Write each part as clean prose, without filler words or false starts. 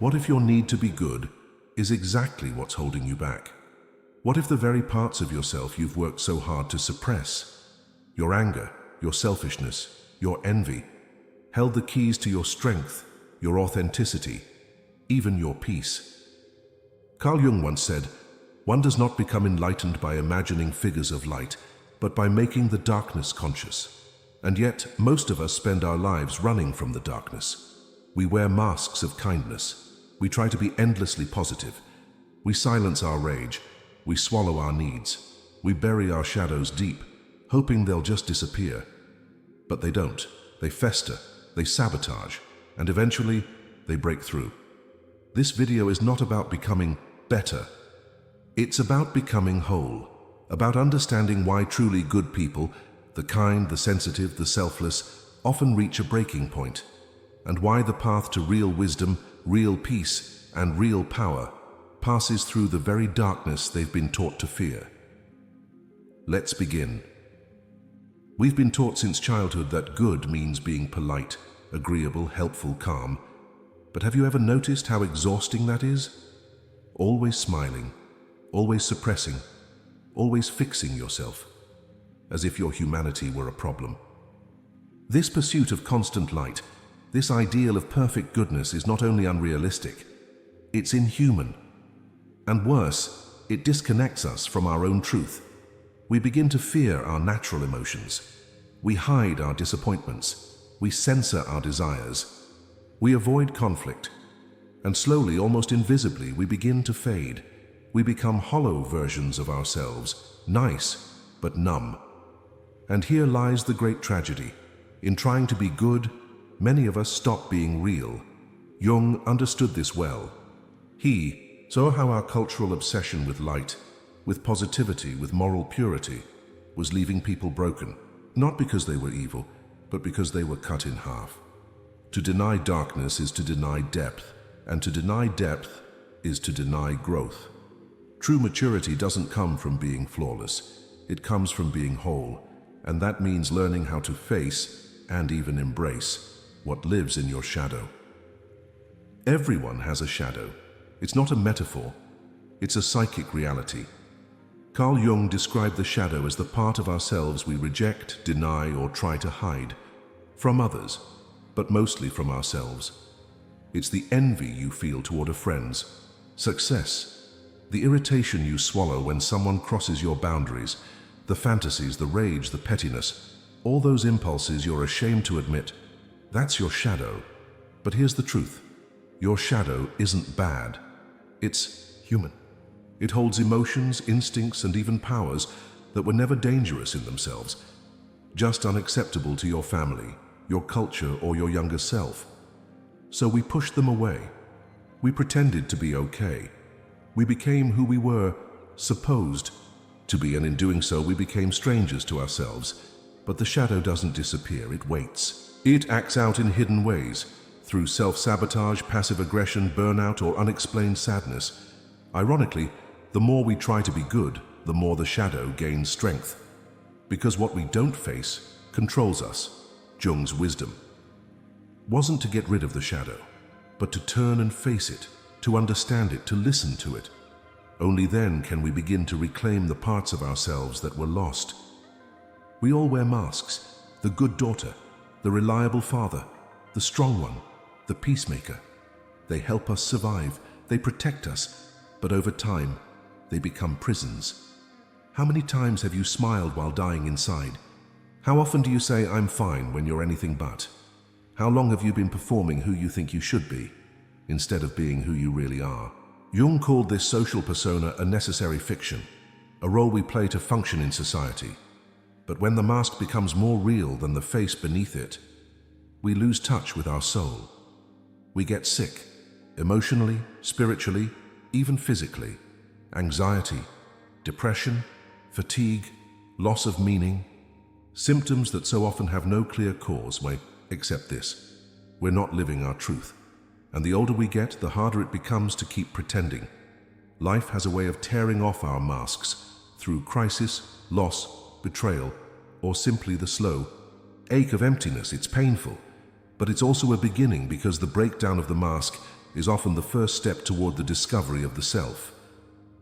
What if your need to be good is exactly what's holding you back? What if the very parts of yourself you've worked so hard to suppress, your anger, your selfishness, your envy, held the keys to your strength, your authenticity, even your peace? Carl Jung once said, "One does not become enlightened by imagining figures of light, but by making the darkness conscious." And yet, most of us spend our lives running from the darkness. We wear masks of kindness. We try to be endlessly positive. We silence our rage. We swallow our needs. We bury our shadows deep, hoping they'll just disappear. But they don't. They fester, they sabotage, and eventually they break through. This video is not about becoming better. It's about becoming whole, about understanding why truly good people, the kind, the sensitive, the selfless, often reach a breaking point, and why the path to real wisdom, real peace, and real power passes through the very darkness they've been taught to fear. Let's begin. We've been taught since childhood that good means being polite, agreeable, helpful, calm. But have you ever noticed how exhausting that is? Always smiling, always suppressing, always fixing yourself, as if your humanity were a problem. This pursuit of constant light, this ideal of perfect goodness is not only unrealistic, it's inhuman. And worse, it disconnects us from our own truth. We begin to fear our natural emotions. We hide our disappointments. We censor our desires. We avoid conflict. And slowly, almost invisibly, we begin to fade. We become hollow versions of ourselves, nice but numb. And here lies the great tragedy. In trying to be good, many of us stop being real. Jung understood this well. He saw how our cultural obsession with light, with positivity, with moral purity, was leaving people broken, not because they were evil, but because they were cut in half. To deny darkness is to deny depth, and to deny depth is to deny growth. True maturity doesn't come from being flawless. It comes from being whole, and that means learning how to face and even embrace what lives in your shadow. Everyone has a shadow. It's not a metaphor. It's a psychic reality. Carl Jung described the shadow as the part of ourselves we reject, deny, or try to hide from others, but mostly from ourselves. It's the envy you feel toward a friend's success, the irritation you swallow when someone crosses your boundaries, the fantasies, the rage, the pettiness, all those impulses you're ashamed to admit. That's your shadow. But here's the truth. Your shadow isn't bad. It's human. It holds emotions, instincts, and even powers that were never dangerous in themselves, just unacceptable to your family, your culture, or your younger self. So we pushed them away. We pretended to be okay. We became who we were supposed to be, and in doing so, we became strangers to ourselves. But the shadow doesn't disappear, it waits. It acts out in hidden ways, through self-sabotage, passive aggression, burnout, or unexplained sadness. Ironically, the more we try to be good, the more the shadow gains strength. Because what we don't face controls us. Jung's wisdom wasn't to get rid of the shadow, but to turn and face it, to understand it, to listen to it. Only then can we begin to reclaim the parts of ourselves that were lost. We all wear masks: the good daughter, the reliable father, the strong one, the peacemaker. They help us survive, they protect us, but over time, they become prisons. How many times have you smiled while dying inside? How often do you say, "I'm fine," when you're anything but? How long have you been performing who you think you should be, instead of being who you really are? Jung called this social persona a necessary fiction, a role we play to function in society. But when the mask becomes more real than the face beneath it, we lose touch with our soul. We get sick, emotionally, spiritually, even physically. Anxiety, depression, fatigue, loss of meaning, symptoms that so often have no clear cause, except this: we're not living our truth. And the older we get, the harder it becomes to keep pretending. Life has a way of tearing off our masks through crisis, loss, betrayal, or simply the slow ache of emptiness. It's painful, but it's also a beginning, because the breakdown of the mask is often the first step toward the discovery of the self.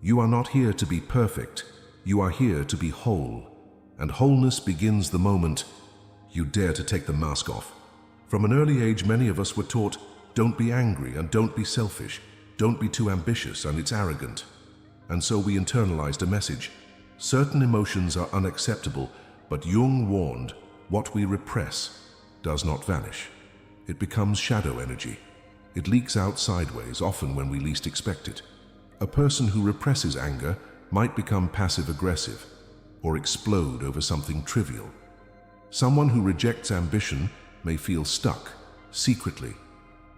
You are not here to be perfect, you are here to be whole. And wholeness begins the moment you dare to take the mask off. From an early age, many of us were taught, don't be angry and don't be selfish, don't be too ambitious and it's arrogant. And so we internalized a message. Certain emotions are unacceptable, but Jung warned, what we repress does not vanish. It becomes shadow energy. It leaks out sideways, often when we least expect it. A person who represses anger might become passive-aggressive or explode over something trivial. Someone who rejects ambition may feel stuck, secretly,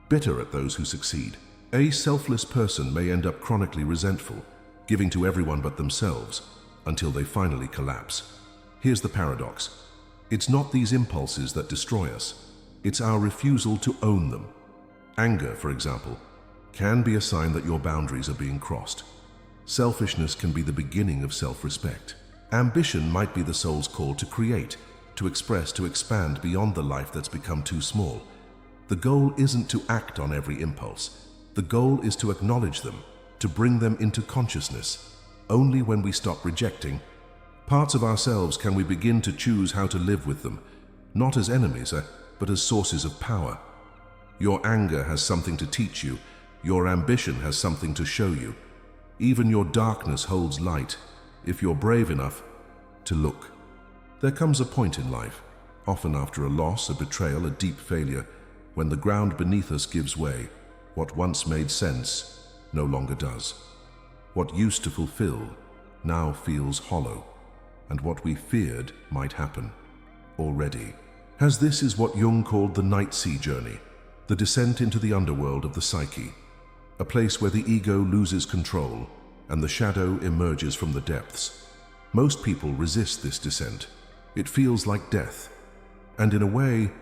bitter at those who succeed. A selfless person may end up chronically resentful, giving to everyone but themselves, until they finally collapse. Here's the paradox. It's not these impulses that destroy us. It's our refusal to own them. Anger, for example, can be a sign that your boundaries are being crossed. Selfishness can be the beginning of self-respect. Ambition might be the soul's call to create, to express, to expand beyond the life that's become too small. The goal isn't to act on every impulse. The goal is to acknowledge them, to bring them into consciousness. Only when we stop rejecting parts of ourselves can we begin to choose how to live with them, not as enemies, but as sources of power. Your anger has something to teach you. Your ambition has something to show you. Even your darkness holds light, if you're brave enough to look. There comes a point in life, often after a loss, a betrayal, a deep failure, when the ground beneath us gives way. What once made sense no longer does. What used to fulfill now feels hollow, and what we feared might happen already. As this is what Jung called the night sea journey, the descent into the underworld of the psyche, a place where the ego loses control and the shadow emerges from the depths. Most people resist this descent. It feels like death. And in a way,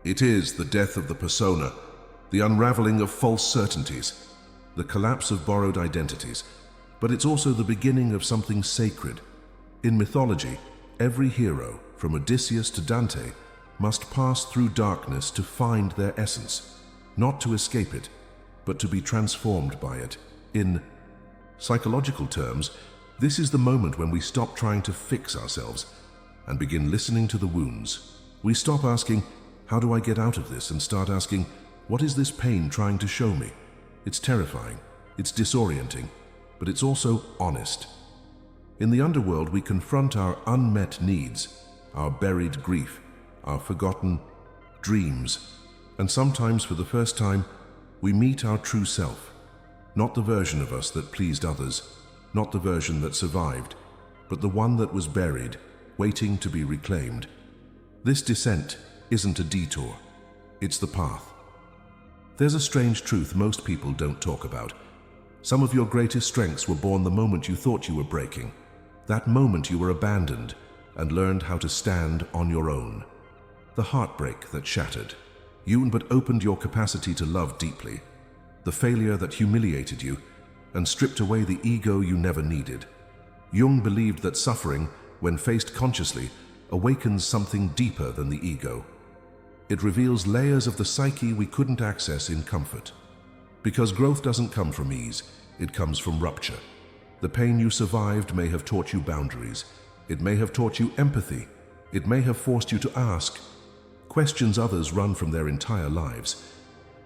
it is the death of the persona, the unraveling of false certainties, the collapse of borrowed identities. But it's also the beginning of something sacred. In mythology, every hero, from Odysseus to Dante, must pass through darkness to find their essence, not to escape it, but to be transformed by it. In psychological terms, this is the moment when we stop trying to fix ourselves and begin listening to the wounds. We stop asking, how do I get out of this? And start asking, what is this pain trying to show me? It's terrifying, it's disorienting, but it's also honest. In the underworld, we confront our unmet needs, our buried grief, our forgotten dreams, and sometimes for the first time, we meet our true self. Not the version of us that pleased others, not the version that survived, but the one that was buried, waiting to be reclaimed. This descent isn't a detour, it's the path. There's a strange truth most people don't talk about. Some of your greatest strengths were born the moment you thought you were breaking. That moment you were abandoned and learned how to stand on your own. The heartbreak that shattered you but opened your capacity to love deeply. The failure that humiliated you and stripped away the ego you never needed. Jung believed that suffering, when faced consciously, awakens something deeper than the ego. It reveals layers of the psyche we couldn't access in comfort. Because growth doesn't come from ease, it comes from rupture. The pain you survived may have taught you boundaries. It may have taught you empathy. It may have forced you to ask questions others run from their entire lives.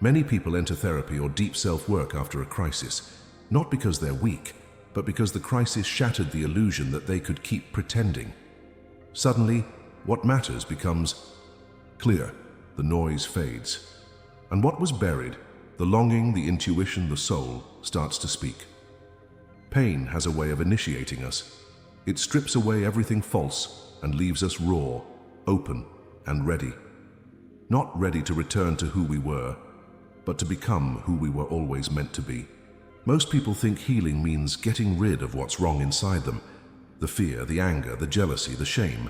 Many people enter therapy or deep self-work after a crisis, not because they're weak, but because the crisis shattered the illusion that they could keep pretending. Suddenly, what matters becomes clear. The noise fades. And what was buried, the longing, the intuition, the soul, starts to speak. Pain has a way of initiating us. It strips away everything false and leaves us raw, open, and ready. Not ready to return to who we were, but to become who we were always meant to be. Most people think healing means getting rid of what's wrong inside them, the fear, the anger, the jealousy, the shame.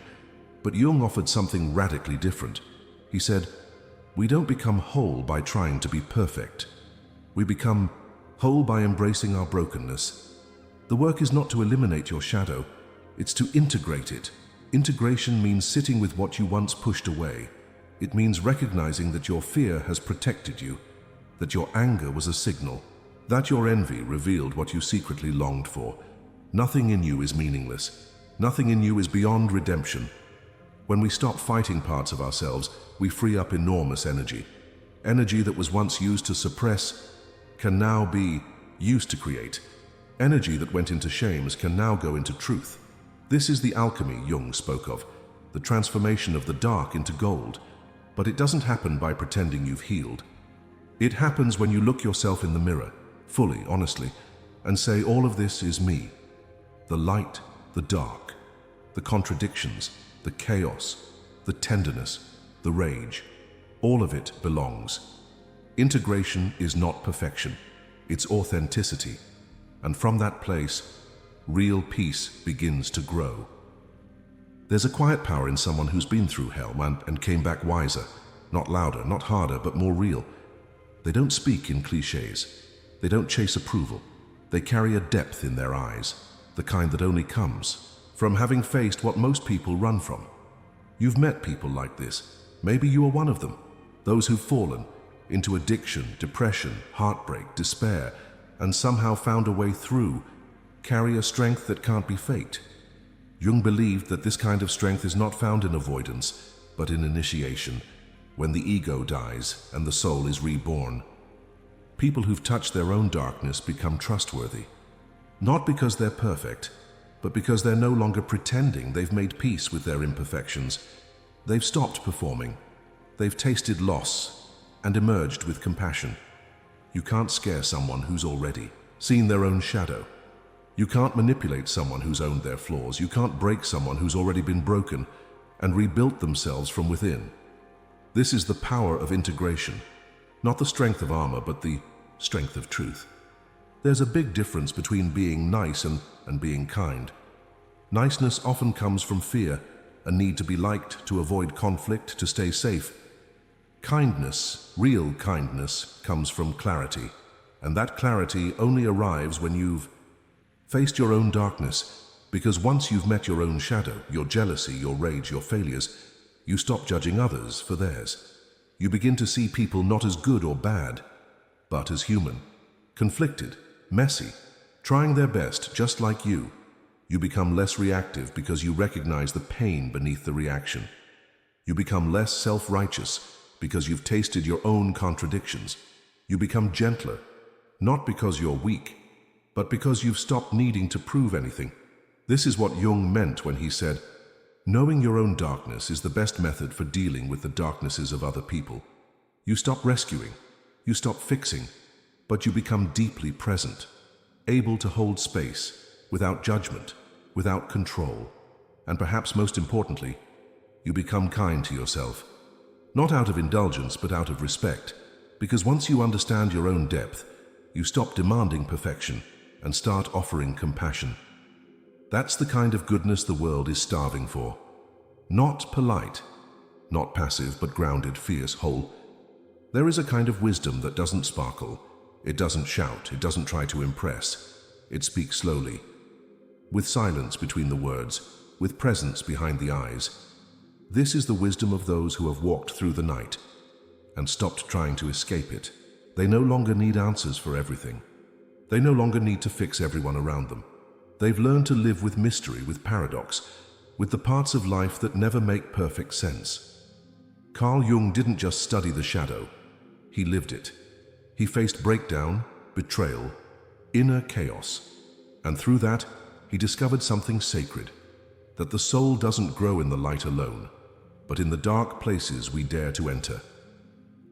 But Jung offered something radically different. He said, we don't become whole by trying to be perfect. We become whole by embracing our brokenness. The work is not to eliminate your shadow, it's to integrate it. Integration means sitting with what you once pushed away. It means recognizing that your fear has protected you, that your anger was a signal, that your envy revealed what you secretly longed for. Nothing in you is meaningless. Nothing in you is beyond redemption. When we stop fighting parts of ourselves, we free up enormous energy. Energy that was once used to suppress can now be used to create. Energy that went into shames can now go into truth. This is the alchemy Jung spoke of, the transformation of the dark into gold. But it doesn't happen by pretending you've healed. It happens when you look yourself in the mirror, fully, honestly, and say, all of this is me. The light, the dark, the contradictions, the chaos, the tenderness, the rage, all of it belongs. Integration is not perfection, it's authenticity. And from that place, real peace begins to grow. There's a quiet power in someone who's been through hell and came back wiser, not louder, not harder, but more real. They don't speak in cliches. They don't chase approval. They carry a depth in their eyes, the kind that only comes from having faced what most people run from. You've met people like this. Maybe you are one of them. Those who've fallen into addiction, depression, heartbreak, despair, and somehow found a way through, carry a strength that can't be faked. Jung believed that this kind of strength is not found in avoidance, but in initiation, when the ego dies and the soul is reborn. People who've touched their own darkness become trustworthy, not because they're perfect, but because they're no longer pretending they've made peace with their imperfections. They've stopped performing. They've tasted loss and emerged with compassion. You can't scare someone who's already seen their own shadow. You can't manipulate someone who's owned their flaws. You can't break someone who's already been broken and rebuilt themselves from within. This is the power of integration, not the strength of armor, but the strength of truth. There's a big difference between being nice and being kind. Niceness often comes from fear, a need to be liked, to avoid conflict, to stay safe. Kindness, real kindness, comes from clarity, and that clarity only arrives when you've faced your own darkness, because once you've met your own shadow, your jealousy, your rage, your failures, you stop judging others for theirs. You begin to see people not as good or bad, but as human, conflicted, messy, trying their best just like you. You become less reactive because you recognize the pain beneath the reaction. You become less self-righteous because you've tasted your own contradictions. You become gentler, not because you're weak, but because you've stopped needing to prove anything. This is what Jung meant when he said, knowing your own darkness is the best method for dealing with the darknesses of other people. You stop rescuing, you stop fixing, but you become deeply present, able to hold space, without judgment, without control. And perhaps most importantly, you become kind to yourself. Not out of indulgence, but out of respect, because once you understand your own depth, you stop demanding perfection and start offering compassion. That's the kind of goodness the world is starving for. Not polite, not passive, but grounded, fierce, whole. There is a kind of wisdom that doesn't sparkle. It doesn't shout. It doesn't try to impress. It speaks slowly, with silence between the words, with presence behind the eyes. This is the wisdom of those who have walked through the night and stopped trying to escape it. They no longer need answers for everything. They no longer need to fix everyone around them. They've learned to live with mystery, with paradox, with the parts of life that never make perfect sense. Carl Jung didn't just study the shadow, he lived it. He faced breakdown, betrayal, inner chaos, and through that, he discovered something sacred, that the soul doesn't grow in the light alone, but in the dark places we dare to enter.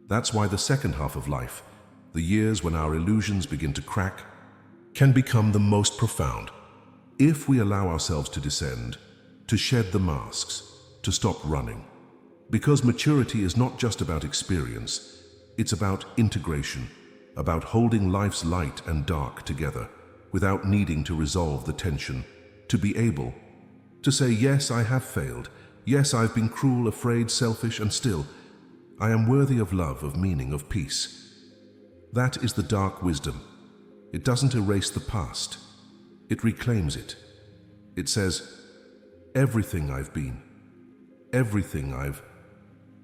That's why the second half of life, the years when our illusions begin to crack, can become the most profound. If we allow ourselves to descend, to shed the masks, to stop running. Because maturity is not just about experience, it's about integration, about holding life's light and dark together, without needing to resolve the tension, to be able to say, yes, I have failed, yes, I've been cruel, afraid, selfish, and still, I am worthy of love, of meaning, of peace. That is the dark wisdom. It doesn't erase the past. It reclaims it. It says, everything I've been, everything I've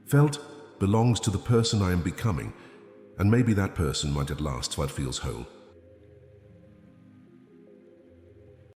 felt belongs to the person I am becoming, And maybe that person might at last but feels whole.